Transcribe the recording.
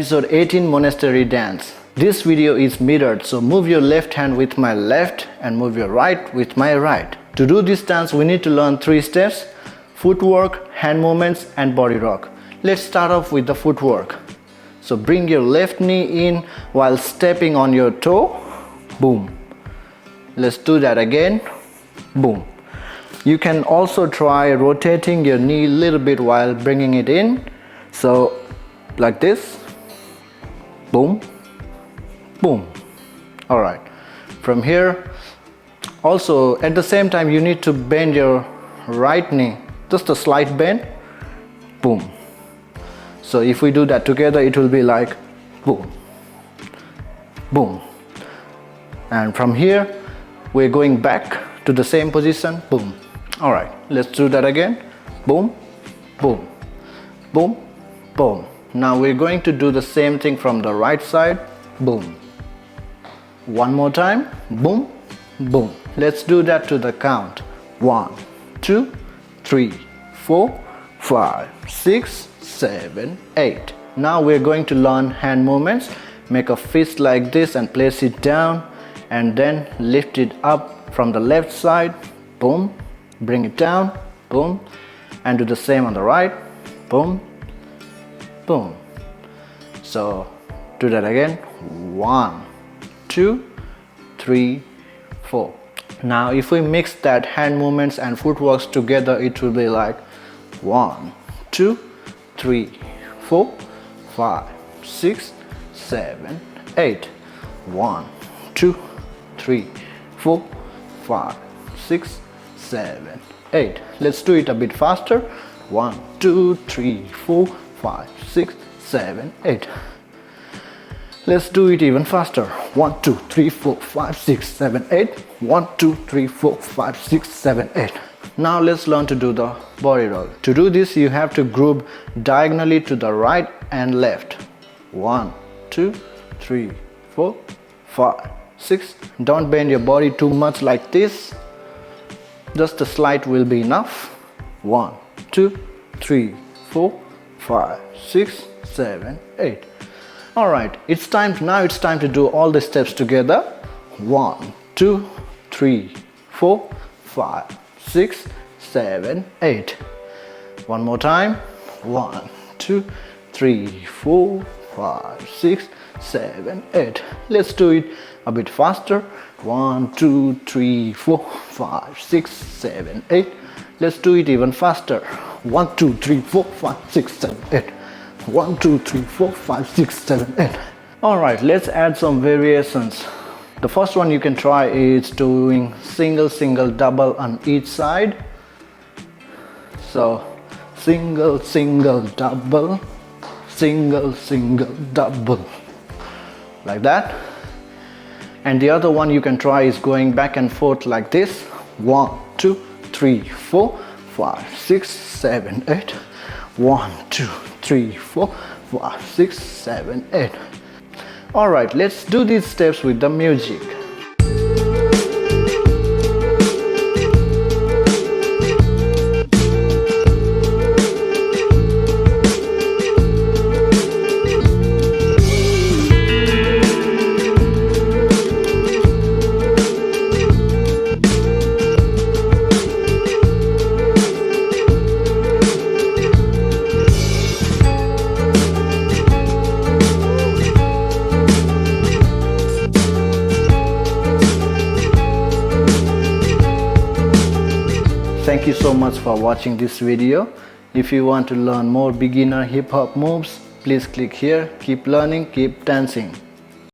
episode 18 Monastery dance. This video is mirrored, so move your left hand with my left and move your right with my right. To do this dance we need to learn 3 steps: footwork, hand movements and body rock. Let's start off with the footwork. So bring your left knee in while stepping on your toe. Boom. Let's do that again. Boom. You can also try rotating your knee a little bit while bringing it in. So like this. Boom. Boom. Alright. From here, also at the same time you need to bend your right knee. Just a slight bend. Boom. So if we do that together, it will be like boom. Boom. And from here, we're going back to the same position. Boom. Alright, let's do that again. Boom, boom, boom, boom. Now we're going to do the same thing from the right side. Boom. One more time. Boom, boom. Let's do that to the count. 1, 2, 3, 4, 5, 6, 7, 8. Now we're going to learn hand movements. Make a fist like this and place it down and then lift it up from the left side. Boom. Bring it down. Boom. And do the same on the right. Boom. Boom. So do that again. 1, 2, 3, 4. Now if we mix that hand movements and footworks together, it will be like 1, 2, 3, 4, 5, 6, 7, 8. 1, 2, 3, 4, 5, 6, 7, 8. Let's do it a bit faster. 1, 2, 3, 4, 5, 6, 7, 8. Let's do it even faster. 1, 2, 3, 4, 5, 6, 7, 8. 1, 2, 3, 4, 5, 6, 7, 8. Now let's learn to do the body roll. To do this, you have to group diagonally to the right and left. 1, 2, 3, 4, 5, 6. Don't bend your body too much like this. Just a slight will be enough. 1, 2, 3, 4, 5, 6, 7, 8. Alright, now it's time to do all the steps together. 1, 2, 3, 4, 5, 6, 7, 8. One more time. 1, 2, 3, 4, 5, 6, 7, 8. Let's do it a bit faster. 1, 2, 3, 4, 5, 6, 7, 8. Let's do it even faster. 1, 2, 3, 4, 5, 6, 7, 8. 1, 2, 3, 4, 5, 6, 7, 8. Alright, let's add some variations. The first one you can try is doing single, single, double on each side. So single, single, double, single, single, double, like that. And the other one you can try is going back and forth like this. 1, 2, 3, 4, 5, 6, 7, 8. 1, 2, 3, 4, 5, 6, 7, 8. Alright, let's do these steps with the music. Thank you so much for watching this video. If you want to learn more beginner hip hop moves, please click here. Keep learning, keep dancing.